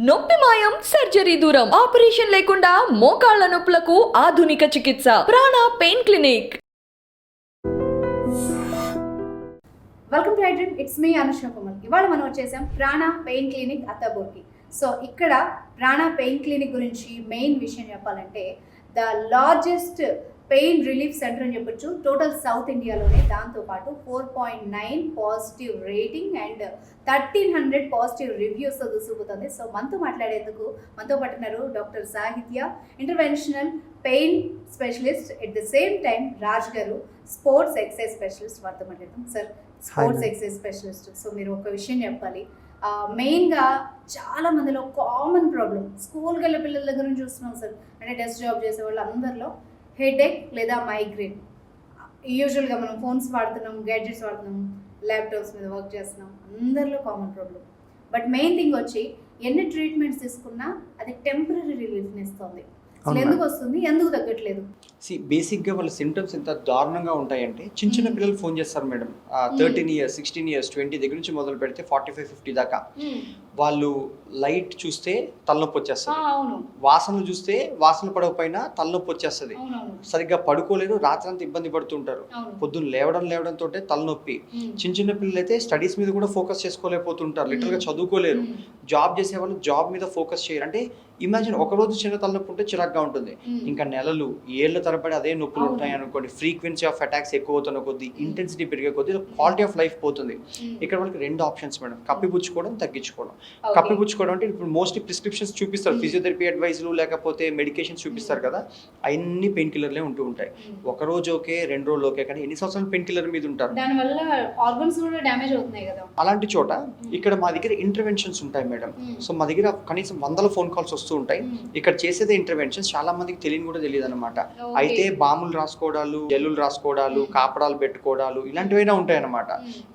నొప్పి మాయం సర్జరీ దూరం ఆపరేషన్ లేకుండా మోకాళ్ల నొప్పులకు ఆధునిక చికిత్స ప్రాణ pain clinic. Welcome to iDream. It's me Anusha Kumar. ఇవాళ మనం వచ్చేసాం ప్రాణ పెయిన్ క్లినిక్ అత్తాపూర్కి. సో ఇక్కడ ప్రాణ పెయిన్ క్లినిక్ గురించి మెయిన్ విషయం చెప్పాలంటే the largest pain relief centre అని చెప్పొచ్చు టోటల్ సౌత్ ఇండియాలోనే. దాంతోపాటు 4.9 పాజిటివ్ రేటింగ్ అండ్ 1300 పాజిటివ్ రివ్యూస్తో దూసుకుపోతుంది. సో మనతో మాట్లాడేందుకు మనతో పట్టినారు doctor Sahithya, interventional pain specialist, at the same time Raj garu, sports exercise specialist. వారితో మాట్లాడతాం. Sir, sports exercise specialist, so మీరు ఒక విషయం చెప్పాలి. మెయిన్గా చాలా మందిలో కామన్ ప్రాబ్లం, స్కూల్కి వెళ్ళే పిల్లల దగ్గర నుంచి చూస్తున్నాం సార్, అంటే డెస్క్ జాబ్ చేసే వాళ్ళు అందరిలో హెడేక్ లేదా మైగ్రేన్. యూజువల్గా మనం ఫోన్స్ వాడుతున్నాం, గ్యాడ్జెట్స్ వాడుతున్నాం, ల్యాప్టాప్స్ మీద వర్క్ చేస్తున్నాం, అందరిలో common problem. But main thing వచ్చి ఎన్ని ట్రీట్మెంట్స్ తీసుకున్నా అది టెంపరీ రిలీఫ్ని ఇస్తుంది. అసలు ఎందుకు వస్తుంది, ఎందుకు తగ్గట్లేదు? బేసిక్గా వాళ్ళ సిమ్టమ్స్ ఎంత దారుణంగా ఉంటాయంటే చిన్న చిన్న పిల్లలు ఫోన్ చేస్తారు మేడం. 13 ఇయర్స్, 16 ఇయర్స్, 20 దగ్గర నుంచి మొదలు పెడితే 45-50 దాకా. వాళ్ళు లైట్ చూస్తే తలనొప్పి వచ్చేస్తుంది, వాసనలు చూస్తే వాసన పడకపోయినా తలనొప్పి వచ్చేస్తుంది, సరిగ్గా పడుకోలేరు, రాత్రంతా ఇబ్బంది పడుతుంటారు, పొద్దున్న లేవడంతో తలనొప్పి. చిన్న చిన్న పిల్లలు అయితే స్టడీస్ మీద కూడా ఫోకస్ చేసుకోలేకపోతుంటారు, లిటరల్గా చదువుకోలేరు. జాబ్ చేసే వాళ్ళు జాబ్ మీద ఫోకస్ చేయరు. అంటే ఇమాజిన్, ఒకరోజు చిన్న తలనొప్పి ఉంటే చిరాగ్గా ఉంటుంది, ఇంకా నెలలు ఏళ్ళ తరబడి అదే నొప్పులు ఉంటాయి అనుకోండి. ఫ్రీక్వెన్సీ ఆఫ్ అటాక్స్ ఎక్కువ అవుతున్న కొద్దీ, ఇంటెన్సిటీ పెరిగే కొద్దీ క్వాలిటీ ఆఫ్ లైఫ్ పోతుంది. ఇక్కడ వాళ్ళకి 2 ఆప్షన్స్ మేడం, కప్పిపుచ్చుకోవడం, తగ్గించుకోవడం. కప్పిపుచ్చుకోవడం అంటే ఇప్పుడు మోస్ట్లీ ప్రిస్క్రిప్షన్స్ చూపిస్తారు, ఫిజియోథెరపీ అడ్వైజ్లు లేకపోతే మెడికేషన్స్ చూపిస్తారు కదా, అన్ని పెయిన్ కిల్లర్లే ఉంటూ ఉంటాయి. ఒక రోజు ఓకే, 2 రోజులు ఓకే, కానీ ఎన్ని సంవత్సరాలు పెయిన్ కిల్లర్ మీద ఉంటారు, దానివల్ల ఆర్గన్స్ కూడా డ్యామేజ్ అవుతున్నాయి కదా. అలాంటి చోట ఇక్కడ మా దగ్గర ఇంటర్వెన్షన్స్ ఉంటాయి మేడం. సో మా దగ్గర కనీసం 100 ఫోన్ కాల్స్ వస్తూ ఉంటాయి. ఇక్కడ చేసేది ఇంటర్వెన్షన్స్ చాలా మందికి కూడా తెలియదు అనమాట. అయితే బాములు రాసుకోవడాలు, జల్లులు రాసుకోవడాలు, కాపడాలు పెట్టుకోవడాలు ఇలాంటివైనా ఉంటాయి అనమాట.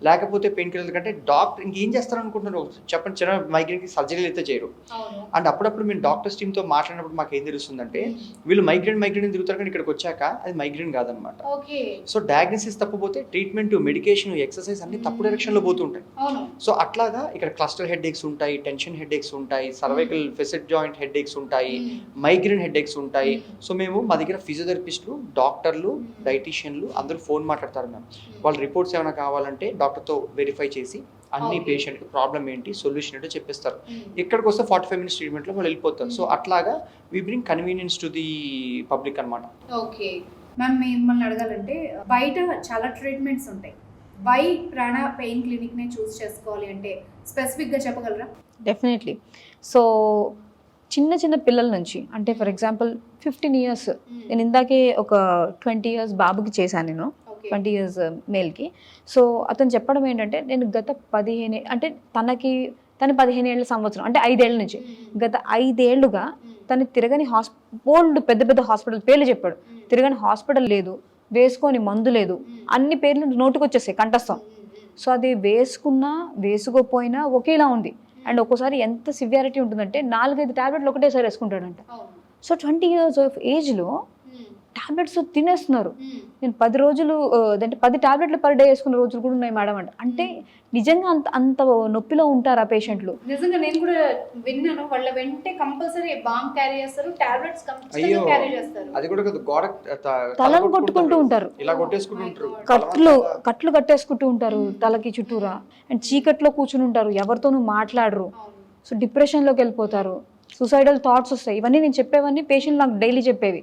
లేకపోతే పెయిన్ కిల్లర్ కంటే డాక్టర్ ఇంకేం చేస్తారు అనుకుంటున్నారు చెప్పండి. చిన్న మైగ్రేన్కి సర్జరీలు అయితే చేయరు. అండ్ అప్పుడప్పుడు మేము డాక్టర్స్ టీమ్తో మాట్లాడినప్పుడు మాకు ఏం తెలుస్తుందంటే వీళ్ళు మైగ్రేన్ తిరుగుతారు, కానీ ఇక్కడికి వచ్చాక అది మైగ్రేన్ కాదనమాట. సో డయాగ్నోసిస్ తప్పుపోతే ట్రీట్మెంట్, మెడికేషన్, ఎక్సర్సైజ్ అన్ని తప్పు డైరెక్షన్లో పోతుంటాయి. సో అట్లాగా ఇక్కడ క్లస్టర్ హెడ్ఏక్స్ ఉంటాయి, టెన్షన్ హెడ్ఏక్స్ ఉంటాయి, సర్వైకల్ ఫెసెట్ జాయింట్ హెడ్ఏక్స్ ఉంటాయి, మైగ్రేన్ హెడ్ఏక్స్ ఉంటాయి. సో మేము మా దగ్గర ఫిజియోథెరపిస్టులు, డాక్టర్లు, డైటీషియన్లు అందరూ ఫోన్ మాట్లాడతారు మ్యామ్. వాళ్ళ రిపోర్ట్స్ ఏమైనా కావాలంటే డాక్టర్తో వెరిఫై చేసి అన్ని పేషెంట్కి ప్రాబ్లం ఏంటి, సొల్యూషన్ ఏంటో చెప్పిస్తారు. ఇక్కడికి వస్తే 45 మినిట్స్ ట్రీట్మెంట్లో వాళ్ళు వెళ్ళిపోతారు. సో అట్లాగా we bring convenience to the public అనమాట. ఓకే మ్యామ్, మిమ్మల్ని అడగాలంటే బయట చాలా ట్రీట్మెంట్స్ ఉంటాయి, వై ప్రాణ పెయిన్ క్లినిక్నే చూస్ చేసుకోవాలి అంటే స్పెసిఫిక్గా చెప్పగలరా? డెఫినెట్లీ. సో చిన్న పిల్లల నుంచి, అంటే ఫర్ ఎగ్జాంపుల్ 15 ఇయర్స్, నేను ఇందాకే ఒక 20 ఇయర్స్ బాబుకి చేశాను, నేను 20 ఇయర్స్ మేల్కి. సో అతను చెప్పడం ఏంటంటే, నేను గత 15 అంటే తన 15 ఏళ్ళ సంవత్సరం అంటే 5 ఏళ్ళ నుంచి, గత 5 ఏళ్ళుగా తను తిరగని బోల్డ్ పెద్ద హాస్పిటల్ పేర్లు చెప్పాడు. తిరగని హాస్పిటల్ లేదు, వేసుకొని మందు లేదు, అన్ని పేర్లు నోటుకు వచ్చేసాయి కంఠస్థం. సో అది వేసుకున్నా వేసుకోపోయినా ఒకేలా ఉంది. అండ్ ఒక్కోసారి ఎంత సివియారిటీ ఉంటుందంటే 4-5 టాబ్లెట్లు ఒకటేసారి వేసుకుంటాడంట. సో 20 ఇయర్స్ ఆఫ్ ఏజ్లో టాబ్లెట్స్ తినేస్తున్నారు. నేను 10 రోజులు అంటే 10 టాబ్లెట్లు పర్ డే వేసుకున్న రోజులు కూడా ఉన్నాయి మేడం అంట. అంటే నిజంగా అంత నొప్పిలో ఉంటారు ఆ పేషెంట్లు. నిజంగా నేను కూడా విన్నాను, వాళ్ళ వెంటే కంపల్సరీ బాంబ్ క్యారీ చేస్తారు, టాబ్లెట్స్ కంపల్సరీ క్యారీ చేస్తారు. అది కూడా గోడ తలను కొట్టుకుంటూ ఉంటారు, ఇలా కొట్టేసుకుంటూ ఉంటారు, కట్లు కట్టేసుకుంటూ ఉంటారు తలకి చుట్టూరా. అండ్ చీకట్లో కూర్చుని ఉంటారు, ఎవరితోనూ మాట్లాడరు. సో డిప్రెషన్లోకి వెళ్ళిపోతారు, సూసైడల్ థాట్స్ వస్తాయి. ఇవన్నీ నేను చెప్పేవన్నీ పేషెంట్ నాకు డైలీ చెప్పేవి.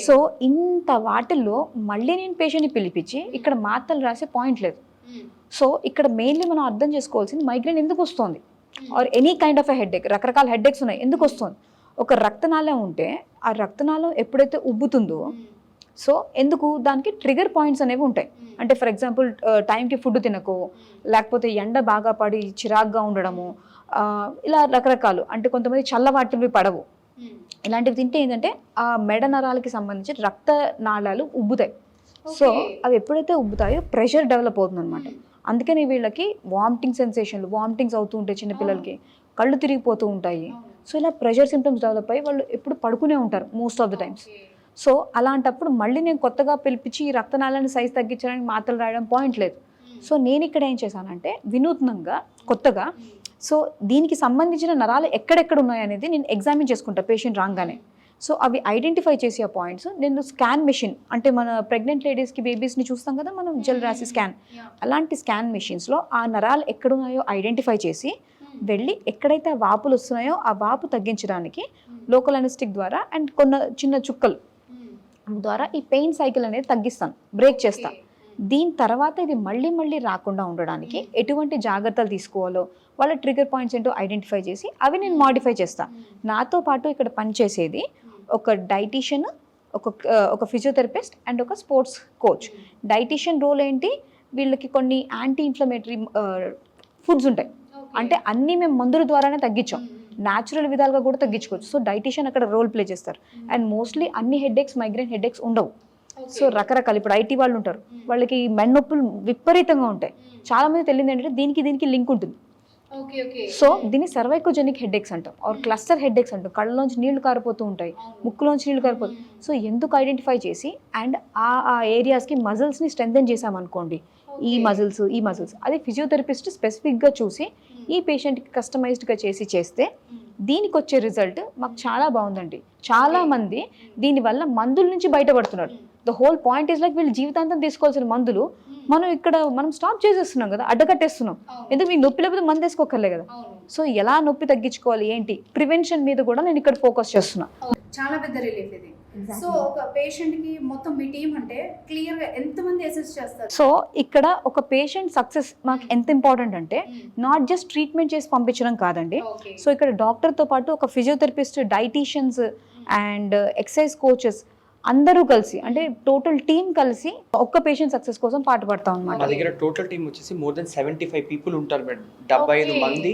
సో ఇంత వాటిల్లో మళ్ళీ నేను పేషెంట్ని పిలిపించి ఇక్కడ మాత్రలు రాసే పాయింట్ లేదు. సో ఇక్కడ మెయిన్లీ మనం అర్థం చేసుకోవాల్సింది మైగ్రేన్ ఎందుకు వస్తుంది, or any kind of a headache. రకరకాల హెడ్ఏక్స్ ఉన్నాయి, ఎందుకు వస్తుంది? ఒక రక్తనాళం ఉంటే ఆ రక్తనాళం ఎప్పుడైతే ఉబ్బుతుందో, సో ఎందుకు దానికి ట్రిగర్ పాయింట్స్ అనేవి ఉంటాయి. అంటే ఫర్ ఎగ్జాంపుల్ టైంకి ఫుడ్ తినకో, లేకపోతే ఎండ బాగా పడి చిరాగ్గా ఉండడము, ఇలా రకరకాలు. అంటే కొంతమంది చల్లవాటివి పడవు, ఇలాంటివి తింటే ఏంటంటే ఆ మెడ నరాలకి సంబంధించి రక్త నాళాలు ఉబ్బుతాయి. సో అవి ఎప్పుడైతే ఉబ్బుతాయో ప్రెషర్ డెవలప్ అవుతుంది అనమాట. అందుకని వీళ్ళకి వామిటింగ్స్ అవుతూ ఉంటాయి, చిన్నపిల్లలకి కళ్ళు తిరిగిపోతూ ఉంటాయి. సో ఇలా ప్రెషర్ సిమ్టమ్స్ డెవలప్ అయ్యి వాళ్ళు ఎప్పుడు పడుకునే ఉంటారు most of the times. So అలాంటప్పుడు మళ్ళీ నేను కొత్తగా పిలిపించి ఈ రక్తనాళాన్ని సైజ్ తగ్గించడానికి మాత్రలు రాయడం పాయింట్ లేదు. సో నేను ఇక్కడ ఏం చేశానంటే వినూత్నంగా కొత్తగా సో దీనికి సంబంధించిన నరాలు ఎక్కడెక్కడ ఉన్నాయి అనేది నేను ఎగ్జామిన్ చేసుకుంటా పేషెంట్ రాగానే. సో అవి ఐడెంటిఫై చేసే ఆ పాయింట్స్ నేను స్కాన్ మెషిన్, అంటే మన ప్రెగ్నెంట్ లేడీస్కి బేబీస్ని చూస్తాం కదా మనం, జెల్ రాసి స్కాన్, అలాంటి స్కాన్ మెషిన్స్లో ఆ నరాలు ఎక్కడున్నాయో ఐడెంటిఫై చేసి వెళ్ళి ఎక్కడైతే ఆ వాపులు వస్తున్నాయో ఆ వాపు తగ్గించడానికి లోకల్ అనెస్టిక్ ద్వారా అండ్ చిన్న చుక్కలు ద్వారా ఈ పెయిన్ సైకిల్ అనేది తగ్గిస్తాను, బ్రేక్ చేస్తాను. దీని తర్వాత ఇది మళ్ళీ మళ్ళీ రాకుండా ఉండడానికి ఎటువంటి జాగ్రత్తలు తీసుకోవాలో వాళ్ళ ట్రిగర్ పాయింట్స్ ఏంటో ఐడెంటిఫై చేసి అవి నేను మాడిఫై చేస్తాను. నాతో పాటు ఇక్కడ పనిచేసేది ఒక డైటీషియన్, ఒక ఫిజియోథెరపిస్ట్ అండ్ ఒక స్పోర్ట్స్ కోచ్. డైటీషియన్ రోల్ ఏంటి, వీళ్ళకి కొన్ని యాంటీ ఇన్ఫ్లమేటరీ ఫుడ్స్ ఉంటాయి, అంటే అన్నీ మేము మందుల ద్వారానే తగ్గించాం, న్యాచురల్ విధాలుగా కూడా తగ్గించుకోవచ్చు. సో డైటీషియన్ అక్కడ రోల్ ప్లే చేస్తారు. అండ్ మోస్ట్లీ అన్ని హెడేక్స్, మైగ్రేన్ హెడేక్స్ ఉండవు. సో రకరకాల ఇప్పుడు ఐటీ వాళ్ళు ఉంటారు, వాళ్ళకి మెన్నొప్పులు విపరీతంగా ఉంటాయి. చాలా మంది తెలియదు ఏంటంటే దీనికి లింక్ ఉంటుంది. సో దీన్ని సర్వైకోజెనిక్ హెడేక్స్ అంటాం, ఆర్ క్లస్టర్ హెడేక్స్ అంటాం. కళ్ళలోంచి నీళ్లు కారిపోతూ ఉంటాయి, ముక్కులోంచి నీళ్లు కారిపోతూ. సో ఎందుకు ఐడెంటిఫై చేసి అండ్ ఆ ఏరియాస్కి మజిల్స్ని స్ట్రెంథెన్ చేసామనుకోండి, ఈ మజిల్స్ అది ఫిజియోథెరపిస్ట్ స్పెసిఫిక్గా చూసి ఈ పేషెంట్కి కస్టమైజ్డ్గా చేస్తే దీనికి వచ్చే రిజల్ట్ మాకు చాలా బాగుందండి. చాలా మంది దీనివల్ల మందుల నుంచి బయటపడుతున్నారు. The whole point is like వీళ్ళు జీవితాంతం తీసుకోవాల్సిన మందులు మనం స్టాప్ చేసేస్తున్నాం కదా, అడ్డకట్టేస్తున్నాం. ఎందుకు మీకు నొప్పి లేకపోతే మందు వేసుకోకర్లే కదా. సో ఎలా నొప్పి తగ్గించుకోవాలి ఏంటి, ప్రివెన్షన్ మీద కూడా నేను ఇక్కడ ఫోకస్ చేస్తున్నా. చాలా పెద్ద రిలీఫ్ ఇది. సో ఒక పేషెంట్ కి మొత్తం మీ టీం అంటే క్లియర్ గా ఎంతమంది అసెస్ చేస్తారు? సో ఇక్కడ ఒక పేషెంట్ సక్సెస్ మాకు ఎంత ఇంపార్టెంట్ అంటే నాట్ జస్ట్ ట్రీట్మెంట్ చేసి పంపించడం కాదండి. సో ఇక్కడ డాక్టర్తో పాటు ఒక physiotherapist, dietitians and exercise coaches అందరూ కలిసి, అంటే టోటల్ టీమ్ కలిసి ఒక్క పేషెంట్ సక్సెస్ కోసం పాటుపడతాం అన్నమాట. మా దగ్గర టోటల్ టీమ్ వచ్చేసి మోర్ దెన్ 75 పీపుల్ ఉంటారు మేడం, 75 మంది.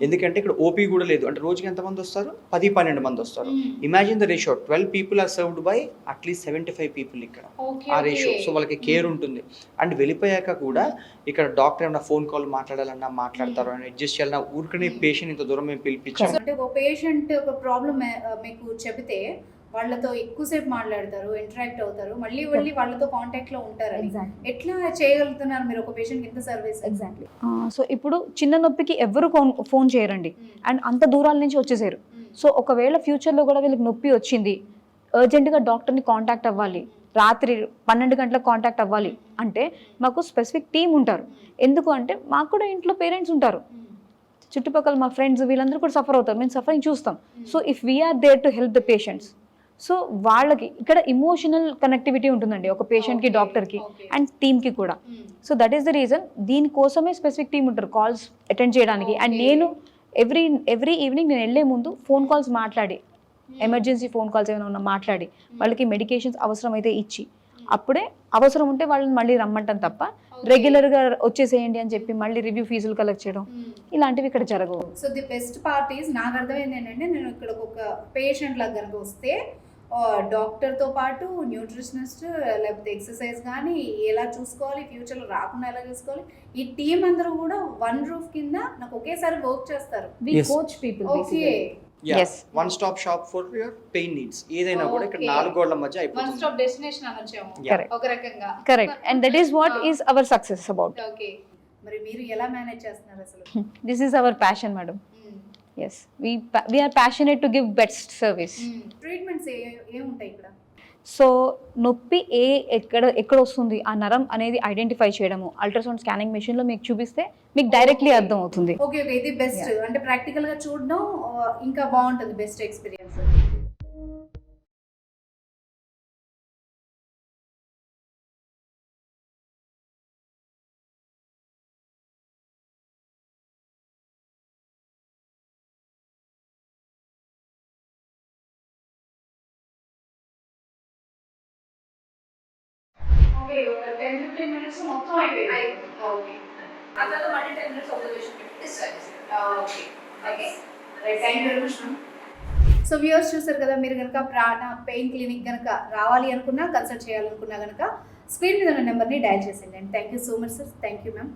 ఎందుకంటే ఇక్కడ ఓపీ కూడా లేదు, అంటే రోజుకి ఎంతమంది వస్తారు, 10-12 మంది వస్తారు. Imagine the ratio, 12 people are served by at least 75 people ఇక్కడ ఆ రేషియో. సో వాళ్ళకి కేర్ ఉంటుంది. అండ్ వెళ్ళిపోయాక కూడా ఇక్కడ డాక్టర్ ఏమన్నా ఫోన్ కాల్ మాట్లాడాలన్నా మాట్లాడతారు, అని అడ్జస్ట్ చేయాలన్నా ఊరికనే పేషెంట్ ఇంత దూరం మేము పిలిపించాం. అంటే ఒక పేషెంట్ ఒక ప్రాబ్లమ్ మీకు చెబితే వాళ్ళతో ఎక్కువసేపు మాట్లాడతారు, ఇంటరాక్ట్ అవుతారు, మళ్ళీ వాళ్ళతో కాంటాక్ట్ లో ఉంటారు. ఎట్లా చేయగలుగుతున్నారు మీరు ఒక పేషెంట్ ఇంత సర్వీస్? ఎగ్జాక్ట్లీ. సో ఇప్పుడు చిన్న నొప్పికి ఎవరు ఫోన్ చేయరండి అండ్ అంత దూరాల నుంచి వచ్చేసారు. సో ఒకవేళ ఫ్యూచర్లో కూడా వీళ్ళకి నొప్పి వచ్చింది, అర్జెంటుగా డాక్టర్ని కాంటాక్ట్ అవ్వాలి, రాత్రి 12 గంటలకు కాంటాక్ట్ అవ్వాలి అంటే మాకు స్పెసిఫిక్ టీం ఉంటారు. ఎందుకు అంటే మాకు కూడా ఇంట్లో పేరెంట్స్ ఉంటారు, చుట్టుపక్కల మా ఫ్రెండ్స్ వీళ్ళందరూ కూడా సఫర్ అవుతారు, మేము సఫరింగ్ చూస్తాం. So if we are there to help the patients, so వాళ్ళకి ఇక్కడ ఇమోషనల్ కనెక్టివిటీ ఉంటుందండి ఒక పేషెంట్కి, డాక్టర్కి అండ్ టీమ్కి కూడా. So that is the reason, దీనికోసమే స్పెసిఫిక్ టీమ్ ఉంటారు కాల్స్ అటెండ్ చేయడానికి. అండ్ నేను ఎవ్రీ ఈవినింగ్ నేను వెళ్ళే ముందు ఫోన్ కాల్స్ మాట్లాడి, ఎమర్జెన్సీ ఫోన్ కాల్స్ ఏమైనా ఉన్నా మాట్లాడి వాళ్ళకి మెడికేషన్స్ అవసరమైతే ఇచ్చి, అప్పుడే అవసరం ఉంటే వాళ్ళని మళ్ళీ రమ్మంటాం తప్ప రెగ్యులర్గా వచ్చేసేయండి అని చెప్పి మళ్ళీ రివ్యూ ఫీజులు కలెక్ట్ చేయడం ఇలాంటివి ఇక్కడ జరగవు. So the best part is, నాకు అర్థమైంది ఏంటంటే, నేను ఇక్కడ ఒక పేషెంట్ లాగా కనుక వస్తే డాక్టర్తో పాటు న్యూట్రిషనిస్ట్, లేకపోతే ఎక్సర్సైజ్ కానీ ఎలా చూసుకోవాలి, ఫ్యూచర్లో రాకుండా ఎలా చూసుకోవాలి, ఈ టీం అందరూ కూడా వన్ రూఫ్ కింద నాకు ఒకేసారి వర్క్ చేస్తారు. Coach people. Okay, one stop shop for your pain needs. ఏదైనా కూడా ఇక్కడ 4 గోడల మధ్య అయిపోతుంది. వన్ స్టాప్ డెస్టినేషన్ అనొచ్చాము ఒక రకంగా. Correct. And that is what is our success about. Okay, మరి మీరు ఎలా మేనేజ్ చేస్తున్నారు అసలు? This is our passion madam. Yes, we are passionate to give best service. Treatments ఏముంటాయి ఇక్కడ? సో నొప్పి ఎక్కడ వస్తుంది ఆ నరం అనేది ఐడెంటిఫై చేయడము, అల్ట్రాసౌండ్ స్కానింగ్ మెషిన్లో మీకు చూపిస్తే మీకు డైరెక్ట్లీ అర్థం అవుతుంది. ఓకే, ఇది బెస్ట్. అంటే ప్రాక్టికల్ గా చూడడం ఇంకా బాగుంటుంది, బెస్ట్ ఎక్స్పీరియన్స్. ఓకే, 10-15 minutes మొత్తం అయిపోయింది. ఓకే, ఆ తర్వాత మళ్ళీ 10 minutes observation పెట్టి స్టార్ట్ చేస్తాం. Okay okay, right. Thank you very much. So viewers చూసారు కదా, మీరు కనుక ప్రాణ పెయిన్ క్లినిక్ కనుక రావాలి అనుకున్నా, కన్సల్ట్ చేయాలనుకున్నా కనుక స్క్రీన్ మీద ఉన్న నెంబర్ని డయల్ చేసేయండి. And thank you so much sir. Thank you ma'am,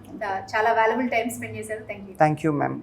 చాలా వాల్యుబుల్ టైం స్పెండ్ చేశారు. Thank you. Thank you ma'am.